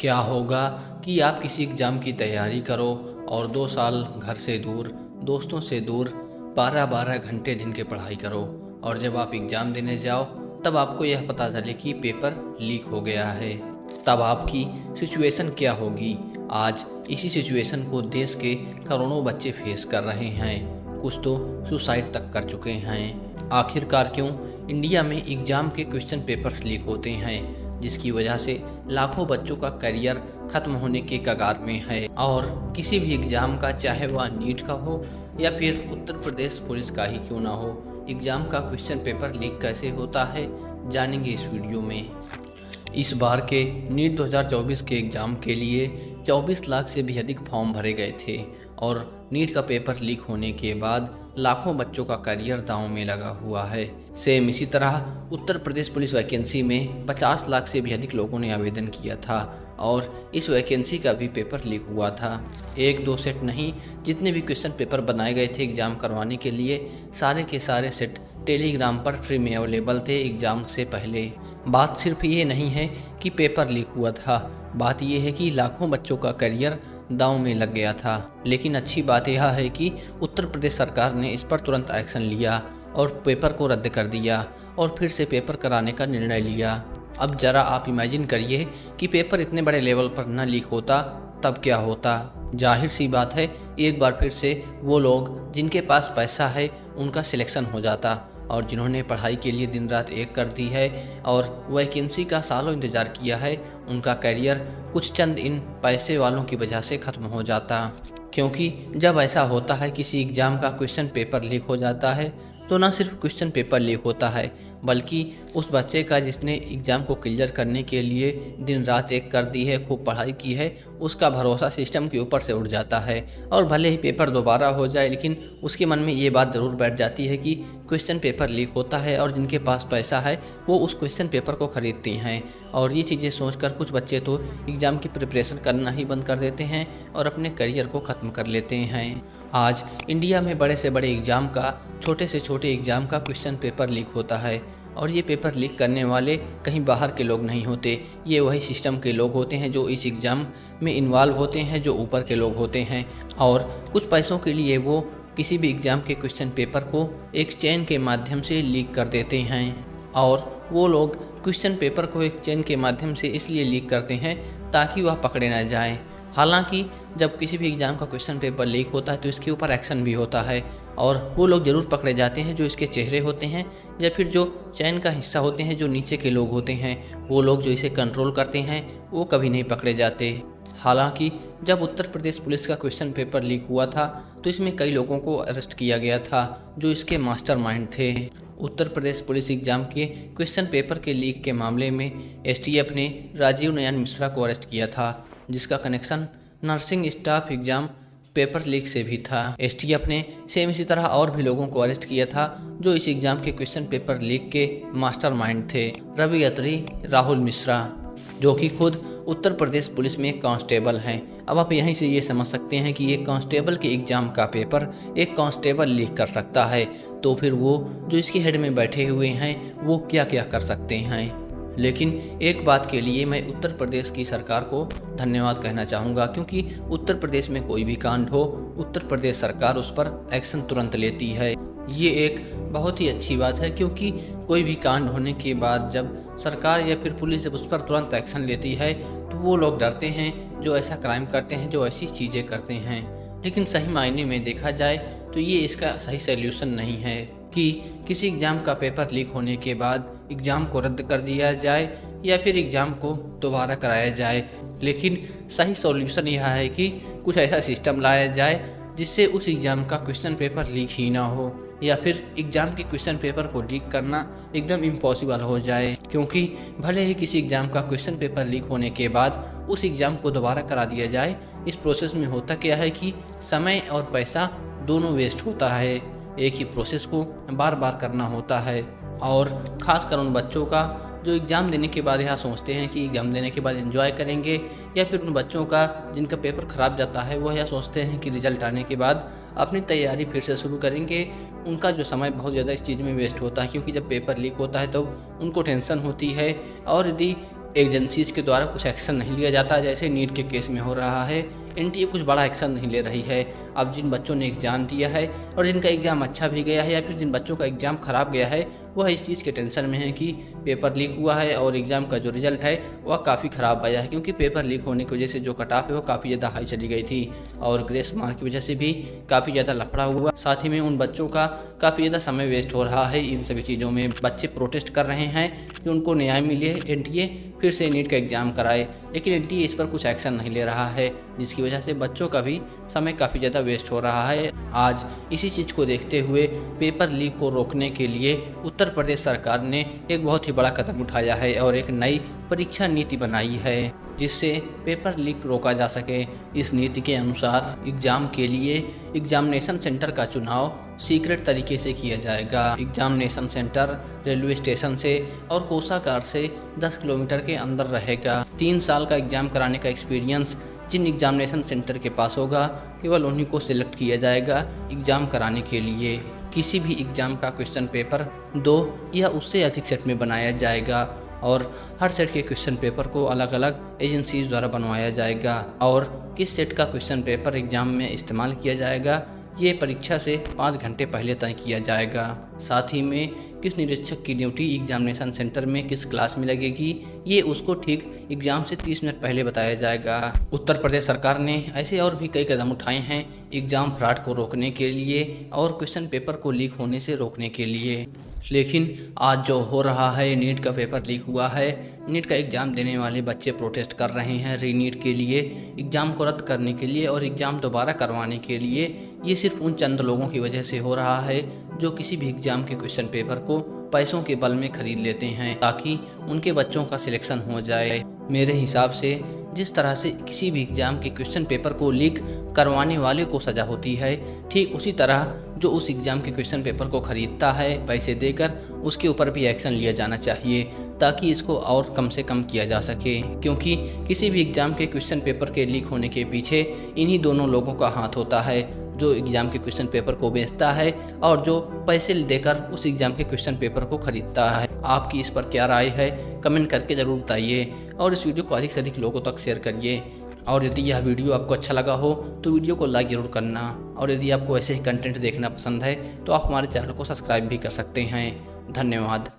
क्या होगा कि आप किसी एग्ज़ाम की तैयारी करो और 2 साल घर से दूर, दोस्तों से दूर, 12-12 घंटे दिन के पढ़ाई करो और जब आप एग्ज़ाम देने जाओ तब आपको यह पता चले कि पेपर लीक हो गया है। तब आपकी सिचुएशन क्या होगी। आज इसी सिचुएशन को देश के करोड़ों बच्चे फेस कर रहे हैं, कुछ तो सुसाइड तक कर चुके हैं। आखिरकार क्यों इंडिया में एग्ज़ाम के क्वेश्चन पेपर्स लीक होते हैं, जिसकी वजह से लाखों बच्चों का करियर ख़त्म होने के कगार में है। और किसी भी एग्ज़ाम का, चाहे वह नीट का हो या फिर उत्तर प्रदेश पुलिस का ही क्यों ना हो, एग्ज़ाम का क्वेश्चन पेपर लीक कैसे होता है जानेंगे इस वीडियो में। इस बार के नीट 2024 के एग्ज़ाम के लिए 24 लाख से भी अधिक फॉर्म भरे गए थे और नीट का पेपर लीक होने के बाद लाखों बच्चों का करियर दांव में लगा हुआ है। सेम इसी तरह उत्तर प्रदेश पुलिस वैकेंसी में 50 लाख से भी अधिक लोगों ने आवेदन किया था और इस वैकेंसी का भी पेपर लीक हुआ था। एक दो सेट नहीं, जितने भी क्वेश्चन पेपर बनाए गए थे एग्ज़ाम करवाने के लिए, सारे के सारे सेट टेलीग्राम पर फ्री में अवेलेबल थे एग्ज़ाम से पहले। बात सिर्फ ये नहीं है कि पेपर लीक हुआ था, बात यह है कि लाखों बच्चों का करियर दांव में लग गया था। लेकिन अच्छी बात यह है कि उत्तर प्रदेश सरकार ने इस पर तुरंत एक्शन लिया और पेपर को रद्द कर दिया और फिर से पेपर कराने का निर्णय लिया। अब ज़रा आप इमेजिन करिए कि पेपर इतने बड़े लेवल पर न लीक होता तब क्या होता। जाहिर सी बात है, एक बार फिर से वो लोग जिनके पास पैसा है उनका सिलेक्शन हो जाता और जिन्होंने पढ़ाई के लिए दिन रात एक कर दी है और वैकेंसी का सालों इंतज़ार किया है, उनका करियर कुछ चंद इन पैसे वालों की वजह से ख़त्म हो जाता। क्योंकि जब ऐसा होता है, किसी एग्ज़ाम का क्वेश्चन पेपर लीक हो जाता है, तो न सिर्फ क्वेश्चन पेपर लीक होता है बल्कि उस बच्चे का जिसने एग्ज़ाम को क्लियर करने के लिए दिन रात एक कर दी है, खूब पढ़ाई की है, उसका भरोसा सिस्टम के ऊपर से उठ जाता है। और भले ही पेपर दोबारा हो जाए, लेकिन उसके मन में ये बात ज़रूर बैठ जाती है कि क्वेश्चन पेपर लीक होता है और जिनके पास पैसा है वो उस क्वेश्चन पेपर को ख़रीदती हैं। और ये चीज़ें सोचकर कुछ बच्चे तो एग्ज़ाम की प्रिपरेशन करना ही बंद कर देते हैं और अपने करियर को ख़त्म कर लेते हैं। आज इंडिया में बड़े से बड़े एग्ज़ाम का, छोटे से छोटे एग्ज़ाम का क्वेश्चन पेपर लीक होता है और ये पेपर लीक करने वाले कहीं बाहर के लोग नहीं होते, ये वही सिस्टम के लोग होते हैं जो इस एग्ज़ाम में इन्वॉल्व होते हैं, जो ऊपर के लोग होते हैं। और कुछ पैसों के लिए वो किसी भी एग्ज़ाम के क्वेश्चन पेपर को एक चेन के माध्यम से लीक कर देते हैं। और वो लोग क्वेश्चन पेपर को एक चेन के माध्यम से इसलिए लीक करते हैं ताकि वह पकड़े ना जाए। हालांकि जब किसी भी एग्ज़ाम का क्वेश्चन पेपर लीक होता है तो इसके ऊपर एक्शन भी होता है और वो लोग ज़रूर पकड़े जाते हैं जो इसके चेहरे होते हैं या फिर जो चैन का हिस्सा होते हैं, जो नीचे के लोग होते हैं। वो लोग जो इसे कंट्रोल करते हैं वो कभी नहीं पकड़े जाते। हालांकि जब उत्तर प्रदेश पुलिस का क्वेश्चन पेपर लीक हुआ था तो इसमें कई लोगों को अरेस्ट किया गया था जो इसके मास्टरमाइंड थे। उत्तर प्रदेश पुलिस एग्ज़ाम के क्वेश्चन पेपर के लीक के मामले में एसटीएफ ने राजीव नयन मिश्रा को अरेस्ट किया था, जिसका connection nursing staff exam paper leak से भी था। एसटीएफ ने सेम इसी तरह और भी लोगों को अरेस्ट किया था जो इस एग्ज़ाम के क्वेश्चन पेपर लीक के मास्टरमाइंड थे। रवि अत्री, राहुल मिश्रा, जो कि खुद उत्तर प्रदेश पुलिस में कांस्टेबल हैं। अब आप यहीं से ये समझ सकते हैं कि एक कांस्टेबल के एग्ज़ाम का पेपर एक कांस्टेबल लीक कर सकता है, तो फिर वो जो इसके हेड में बैठे हुए हैं वो क्या क्या कर सकते हैं। लेकिन एक बात के लिए मैं उत्तर प्रदेश की सरकार को धन्यवाद कहना चाहूँगा, क्योंकि उत्तर प्रदेश में कोई भी कांड हो, उत्तर प्रदेश सरकार उस पर एक्शन तुरंत लेती है। ये एक बहुत ही अच्छी बात है, क्योंकि कोई भी कांड होने के बाद जब सरकार या फिर पुलिस जब उस पर तुरंत एक्शन लेती है तो वो लोग डरते हैं जो ऐसा क्राइम करते हैं, जो ऐसी चीज़ें करते हैं। लेकिन सही मायने में देखा जाए तो ये इसका सही सल्यूशन नहीं है कि किसी एग्ज़ाम का पेपर लीक होने के बाद एग्ज़ाम को रद्द कर दिया जाए या फिर एग्ज़ाम को दोबारा कराया जाए। लेकिन सही सॉल्यूशन यह है कि कुछ ऐसा सिस्टम लाया जाए जिससे उस एग्ज़ाम का क्वेश्चन पेपर लीक ही ना हो, या फिर एग्ज़ाम के क्वेश्चन पेपर को लीक करना एकदम इम्पॉसिबल हो जाए। क्योंकि भले ही किसी एग्ज़ाम का क्वेश्चन पेपर लीक होने के बाद उस एग्ज़ाम को दोबारा करा दिया जाए, इस प्रोसेस में होता क्या है कि समय और पैसा दोनों वेस्ट होता है। एक ही प्रोसेस को बार बार करना होता है और ख़ासकर उन बच्चों का जो एग्ज़ाम देने के बाद यह सोचते हैं कि एग्ज़ाम देने के बाद एंजॉय करेंगे, या फिर उन बच्चों का जिनका पेपर ख़राब जाता है वो यह सोचते हैं कि रिज़ल्ट आने के बाद अपनी तैयारी फिर से शुरू करेंगे। उनका जो समय बहुत ज़्यादा इस चीज़ में वेस्ट होता है, क्योंकि जब पेपर लीक होता है तो उनको टेंशन होती है और यदि एजेंसीज के द्वारा कुछ एक्शन नहीं लिया जाता, जैसे नीट के केस में हो रहा है। एनटीए कुछ बड़ा एक्शन नहीं ले रही है। अब जिन बच्चों ने एग्ज़ाम दिया है और जिनका एग्ज़ाम अच्छा भी गया है या फिर जिन बच्चों का एग्ज़ाम ख़राब गया है, वह इस चीज़ के टेंशन में है कि पेपर लीक हुआ है और एग्ज़ाम का जो रिज़ल्ट है वह काफ़ी ख़राब आया है, क्योंकि पेपर लीक होने की वजह से जो कट ऑफ है वो काफ़ी ज़्यादा हाई चली गई थी और ग्रेस मार्क की वजह से भी काफ़ी ज़्यादा लफड़ा हुआ। साथ ही में उन बच्चों का काफ़ी ज़्यादा समय वेस्ट हो रहा है। इन सभी चीज़ों में बच्चे प्रोटेस्ट कर रहे हैं कि उनको न्याय मिले, एनटीए फिर से नीट का एग्ज़ाम कराए, लेकिन एनटीए इस पर कुछ एक्शन नहीं ले रहा है, जिसकी वजह से बच्चों का भी समय काफ़ी ज़्यादा वेस्ट हो रहा है। आज इसी चीज़ को देखते हुए पेपर लीक को रोकने के लिए उत्तर प्रदेश सरकार ने एक बहुत ही बड़ा कदम उठाया है और एक नई परीक्षा नीति बनाई है जिससे पेपर लीक रोका जा सके। इस नीति के अनुसार एग्ज़ाम के लिए एग्जामिनेशन सेंटर का चुनाव सीक्रेट तरीके से किया जाएगा। एग्जामिनेशन सेंटर रेलवे स्टेशन से और कोषागार से 10 किलोमीटर के अंदर रहेगा। 3 साल का एग्ज़ाम कराने का एक्सपीरियंस जिन एग्जामिनेशन सेंटर के पास होगा, केवल उन्हीं को सिलेक्ट किया जाएगा एग्ज़ाम कराने के लिए। किसी भी एग्ज़ाम का क्वेश्चन पेपर 2 या उससे अधिक सेट में बनाया जाएगा और हर सेट के क्वेश्चन पेपर को अलग अलग एजेंसीज द्वारा बनवाया जाएगा और किस सेट का क्वेश्चन पेपर एग्ज़ाम में इस्तेमाल किया जाएगा ये परीक्षा से 5 घंटे पहले तय किया जाएगा। साथ ही में किस निरीक्षक की ड्यूटी एग्जामिनेशन सेंटर में किस क्लास में लगेगी, ये उसको ठीक एग्ज़ाम से 30 मिनट पहले बताया जाएगा। उत्तर प्रदेश सरकार ने ऐसे और भी कई कदम उठाए हैं एग्ज़ाम फ्रॉड को रोकने के लिए और क्वेश्चन पेपर को लीक होने से रोकने के लिए। लेकिन आज जो हो रहा है, नीट का पेपर लीक हुआ है, नीट का एग्ज़ाम देने वाले बच्चे प्रोटेस्ट कर रहे हैं रीनीट के लिए, एग्ज़ाम को रद्द करने के लिए और एग्ज़ाम दोबारा करवाने के लिए। ये सिर्फ उन चंद लोगों की वजह से हो रहा है जो किसी भी एग्ज़ाम के क्वेश्चन पेपर को पैसों के बल में खरीद लेते हैं ताकि उनके बच्चों का सिलेक्शन हो जाए। मेरे हिसाब से जिस तरह से किसी भी एग्ज़ाम के क्वेश्चन पेपर को लीक करवाने वाले को सज़ा होती है, ठीक उसी तरह जो उस एग्ज़ाम के क्वेश्चन पेपर को ख़रीदता है पैसे देकर, उसके ऊपर भी एक्शन लिया जाना चाहिए ताकि इसको और कम से कम किया जा सके। क्योंकि किसी भी एग्ज़ाम के क्वेश्चन पेपर के लीक होने के पीछे इन्हीं दोनों लोगों का हाथ होता है, जो एग्ज़ाम के क्वेश्चन पेपर को बेचता है और जो पैसे देकर उस एग्ज़ाम के क्वेश्चन पेपर को ख़रीदता है। आपकी इस पर क्या राय है, कमेंट करके ज़रूर बताइए और इस वीडियो को अधिक से अधिक लोगों तक शेयर करिए। और यदि यह वीडियो आपको अच्छा लगा हो तो वीडियो को लाइक ज़रूर करना और यदि आपको ऐसे ही कंटेंट देखना पसंद है तो आप हमारे चैनल को सब्सक्राइब भी कर सकते हैं। धन्यवाद।